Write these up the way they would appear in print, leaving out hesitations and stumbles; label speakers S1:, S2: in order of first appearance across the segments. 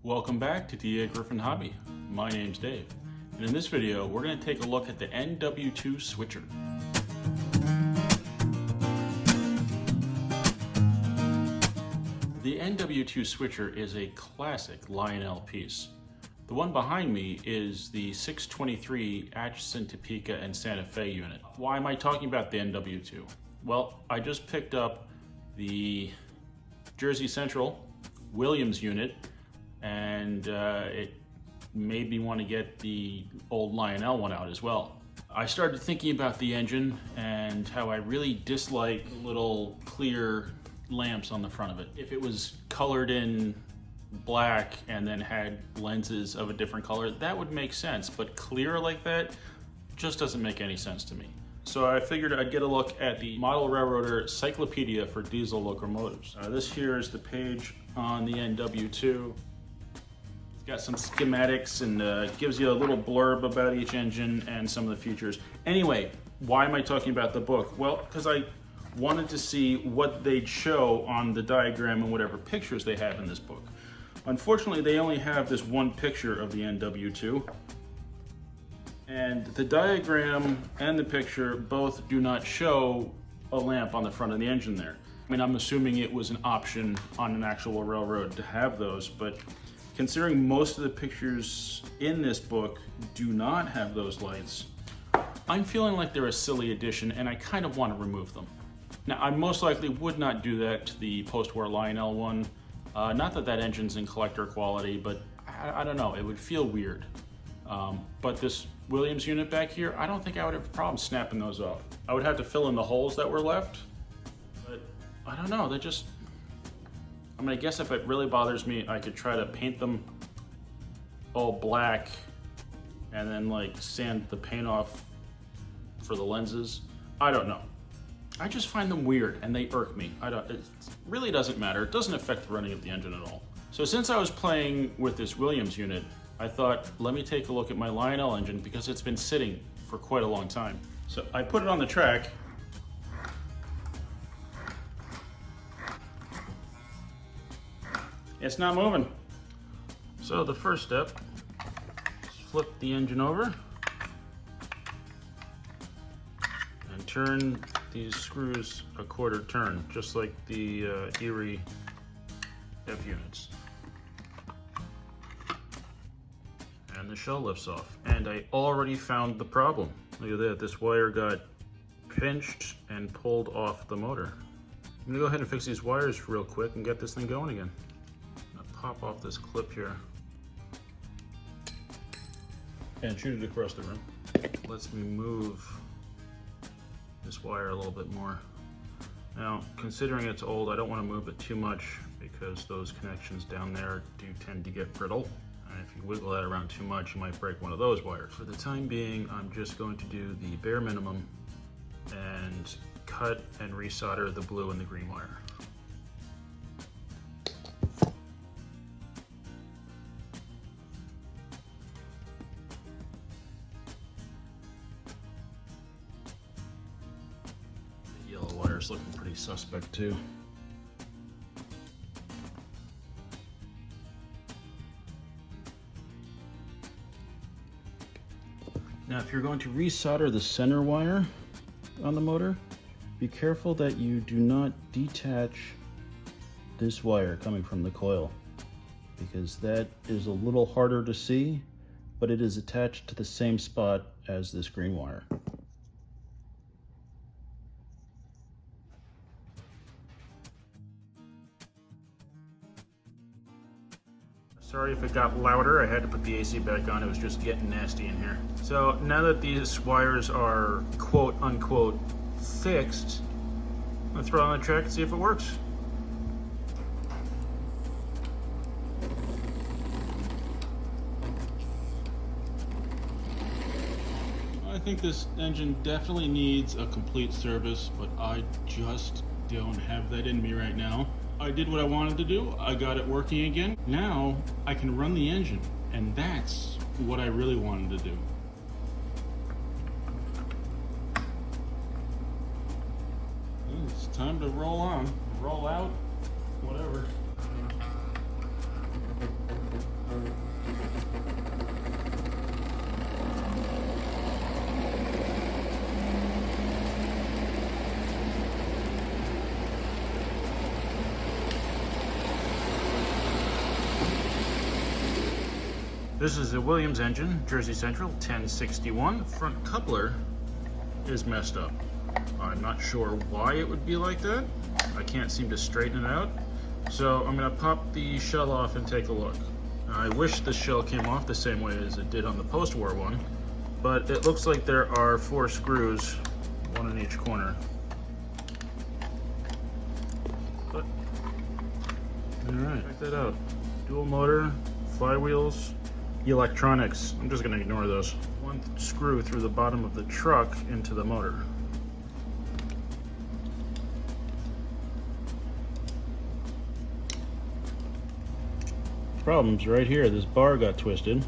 S1: Welcome back to Dagryffyn Hobby. My name's Dave, and in this video we're going to take a look at the NW2 Switcher. The NW2 Switcher is a classic Lionel piece. The one behind me is the 623 Atchison, Topeka, and Santa Fe unit. Why am I talking about the NW2? Well, I just picked up the Jersey Central Williams unit, and it made me want to get the old Lionel one out as well. I started thinking about the engine and how I really dislike little clear lamps on the front of it. If it was colored in black and then had lenses of a different color, that would make sense, but clear like that just doesn't make any sense to me. So I figured I'd get a look at the Model Railroader Cyclopedia for Diesel Locomotives. This here is the page on the NW2. It's got some schematics and gives you a little blurb about each engine and some of the features. Anyway, why am I talking about the book? Well, because I wanted to see what they'd show on the diagram and whatever pictures they have in this book. Unfortunately, they only have this one picture of the NW2, and the diagram and the picture both do not show a lamp on the front of the engine there. I mean, I'm assuming it was an option on an actual railroad to have those, but considering most of the pictures in this book do not have those lights, I'm feeling like they're a silly addition and I kind of want to remove them. Now, I most likely would not do that to the Postwar Lionel one. Not that that engine's in collector quality, but I don't know, it would feel weird. But this Williams unit back here, I don't think I would have a problem snapping those off. I would have to fill in the holes that were left, but I don't know, I mean, I guess if it really bothers me, I could try to paint them all black and then like sand the paint off for the lenses. I don't know. I just find them weird and they irk me. It really doesn't matter. It doesn't affect the running of the engine at all. So since I was playing with this Williams unit, I thought, let me take a look at my Lionel engine because it's been sitting for quite a long time. So I put it on the track. It's not moving. So the first step is flip the engine over and turn these screws a quarter turn, just like the Erie F units. And the shell lifts off. And I already found the problem. Look at that, this wire got pinched and pulled off the motor. I'm gonna go ahead and fix these wires real quick and get this thing going again. I'm gonna pop off this clip here and shoot it across the room. Lets me move this wire a little bit more. Now, considering it's old, I don't want to move it too much because those connections down there do tend to get brittle. And if you wiggle that around too much, you might break one of those wires. For the time being, I'm just going to do the bare minimum and cut and resolder the blue and the green wire. Looking pretty suspect too. Now, if you're going to resolder the center wire on the motor, be careful that you do not detach this wire coming from the coil, because that is a little harder to see, but it is attached to the same spot as this green wire. Sorry if it got louder, I had to put the AC back on, it was just getting nasty in here. So now that these wires are quote unquote fixed, I'm gonna throw it on the track and see if it works. I think this engine definitely needs a complete service, but I just don't have that in me right now. I did what I wanted to do, I got it working again. Now I can run the engine, and that's what I really wanted to do. It's time to roll on, roll out, whatever. This is a Williams engine, Jersey Central 1061. Front coupler is messed up. I'm not sure why it would be like that. I can't seem to straighten it out. So I'm gonna pop the shell off and take a look. I wish the shell came off the same way as it did on the Postwar one, but it looks like there are 4 screws, one in each corner. But, all right, check that out. Dual motor, flywheels, electronics. I'm just gonna ignore those. 1 screw through the bottom of the truck into the motor. Problems right here. This bar got twisted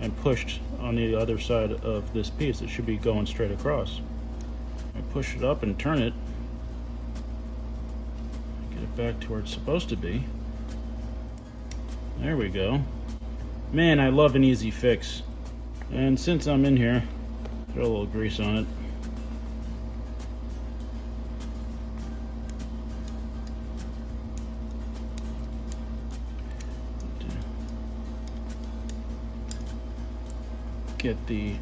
S1: and pushed on the other side of this piece. It should be going straight across. I push it up and turn it, get it back to where it's supposed to be. There we go. Man, I love an easy fix. And since I'm in here, throw a little grease on it. Get the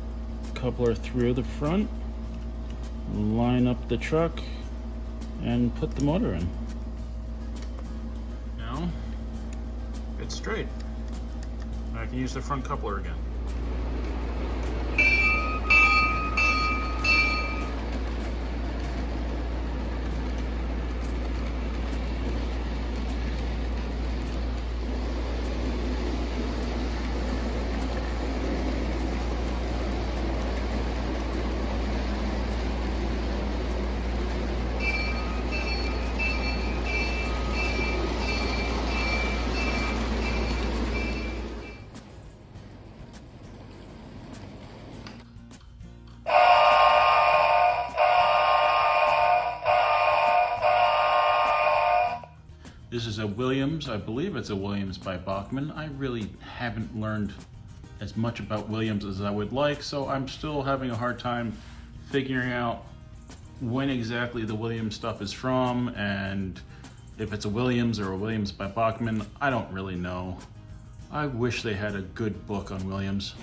S1: coupler through the front, line up the truck, and put the motor in. Now, it's straight. I can use the front coupler again. This is a Williams, I believe it's a Williams by Bachmann. I really haven't learned as much about Williams as I would like, so I'm still having a hard time figuring out when exactly the Williams stuff is from, and if it's a Williams or a Williams by Bachmann. I don't really know. I wish they had a good book on Williams.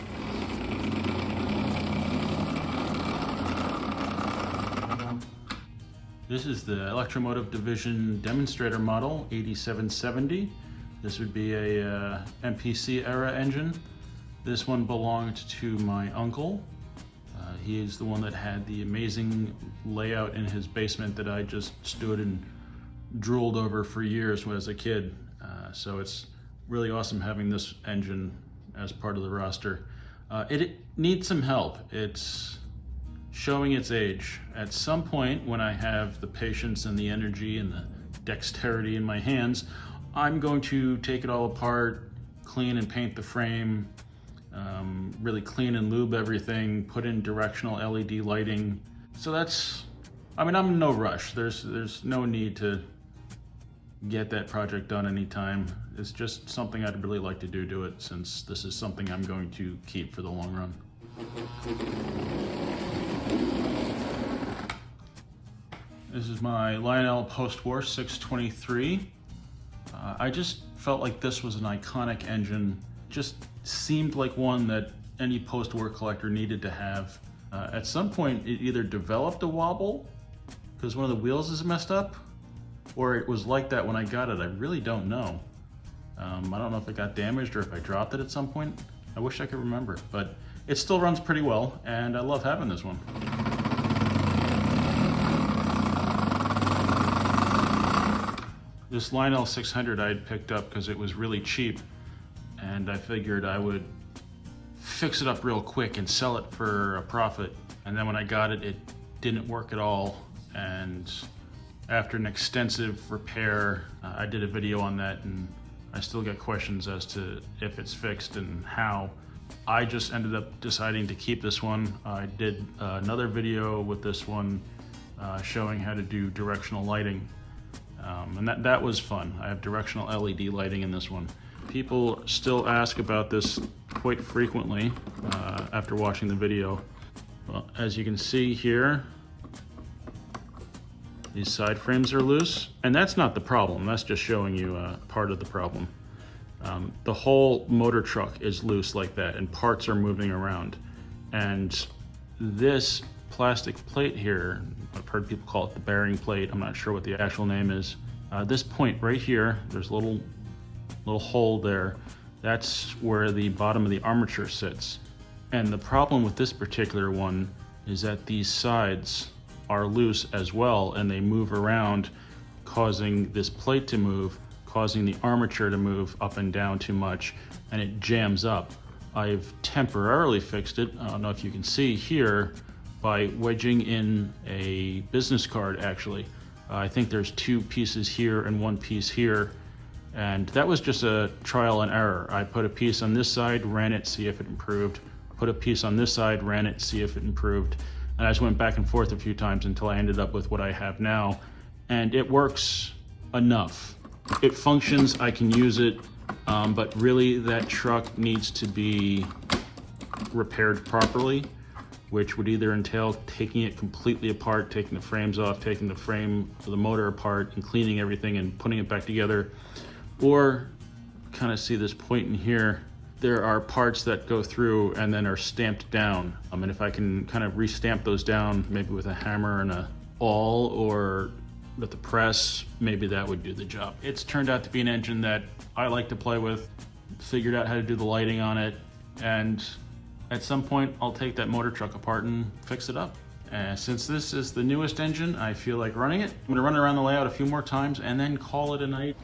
S1: This is the Electromotive Division demonstrator model, 8770. This would be a MPC era engine. This one belonged to my uncle. He is the one that had the amazing layout in his basement that I just stood and drooled over for years when I was a kid. So it's really awesome having this engine as part of the roster. It needs some help. It's showing its age. At some point, when I have the patience and the energy and the dexterity in my hands, I'm going to take it all apart, clean and paint the frame, really clean and lube everything, put in directional LED lighting. So that's, I mean, I'm in no rush. There's no need to get that project done anytime. It's just something I'd really like to do to it, since this is something I'm going to keep for the long run. This is my Lionel Postwar 623. I just felt like this was an iconic engine. Just seemed like one that any Postwar collector needed to have. At some point, it either developed a wobble because one of the wheels is messed up, or it was like that when I got it. I really don't know. I don't know if it got damaged or if I dropped it at some point. I wish I could remember, but it still runs pretty well, and I love having this one. This Lionel 600 I had picked up because it was really cheap, and I figured I would fix it up real quick and sell it for a profit. And then when I got it, it didn't work at all. And after an extensive repair, I did a video on that, and I still get questions as to if it's fixed and how. I just ended up deciding to keep this one. I did another video with this one showing how to do directional lighting. And that was fun. I have directional LED lighting in this one. People still ask about this quite frequently after watching the video. Well, as you can see here, these side frames are loose, and that's not the problem. That's just showing you part of the problem. The whole motor truck is loose like that, and parts are moving around. And this plastic plate here, I've heard people call it the bearing plate, I'm not sure what the actual name is. This point right here, there's a little hole there. That's where the bottom of the armature sits. And the problem with this particular one is that these sides are loose as well, and they move around, causing this plate to move, causing the armature to move up and down too much, and it jams up. I've temporarily fixed it, I don't know if you can see here, by wedging in a business card actually. I think there's 2 pieces here and 1 piece here, and that was just a trial and error. I put a piece on this side, ran it, see if it improved. Put a piece on this side, ran it, see if it improved. And I just went back and forth a few times until I ended up with what I have now. And it works enough. It functions, I can use it, but really that truck needs to be repaired properly, which would either entail taking it completely apart, taking the frames off, taking the frame of the motor apart and cleaning everything and putting it back together. Or kind of see this point in here, there are parts that go through and then are stamped down. And if I can kind of re-stamp those down, maybe with a hammer and a awl or with the press, maybe that would do the job. It's turned out to be an engine that I like to play with, figured out how to do the lighting on it, and at some point I'll take that motor truck apart and fix it up. And since this is the newest engine, I feel like running it. I'm gonna run around the layout a few more times and then call it a night.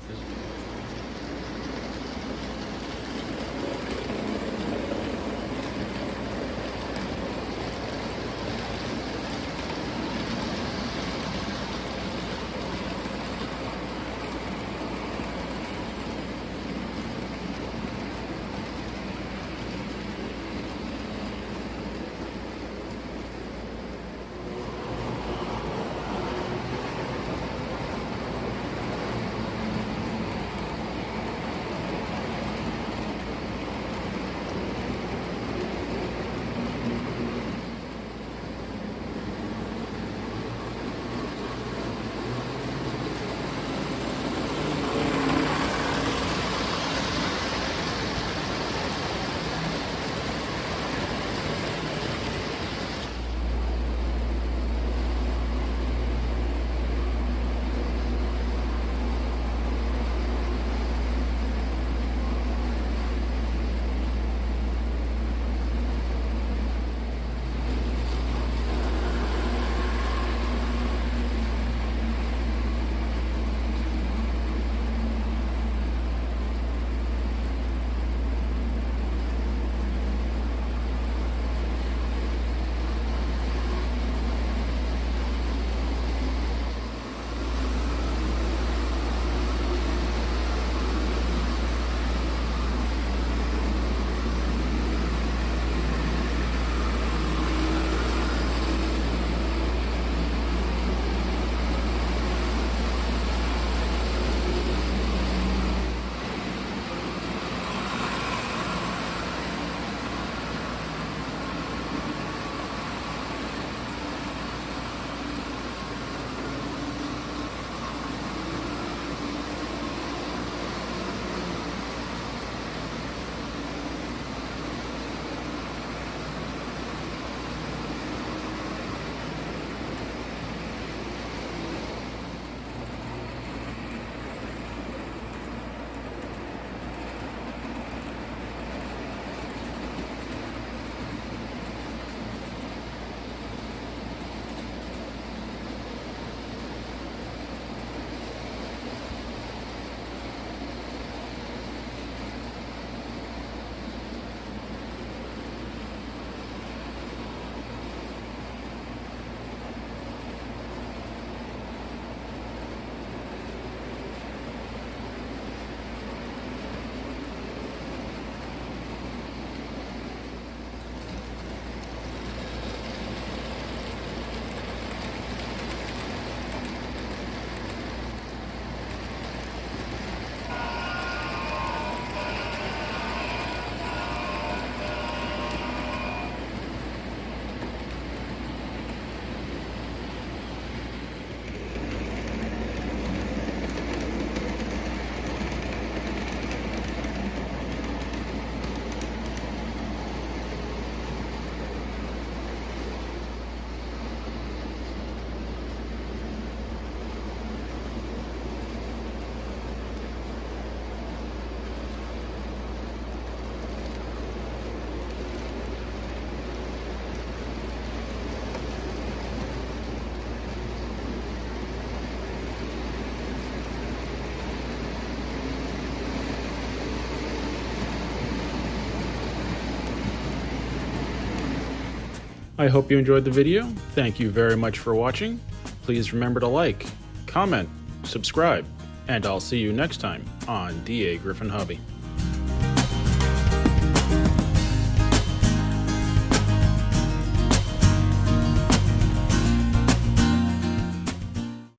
S1: I hope you enjoyed the video. Thank you very much for watching. Please remember to like, comment, subscribe, and I'll see you next time on Dagryffyn Hobby.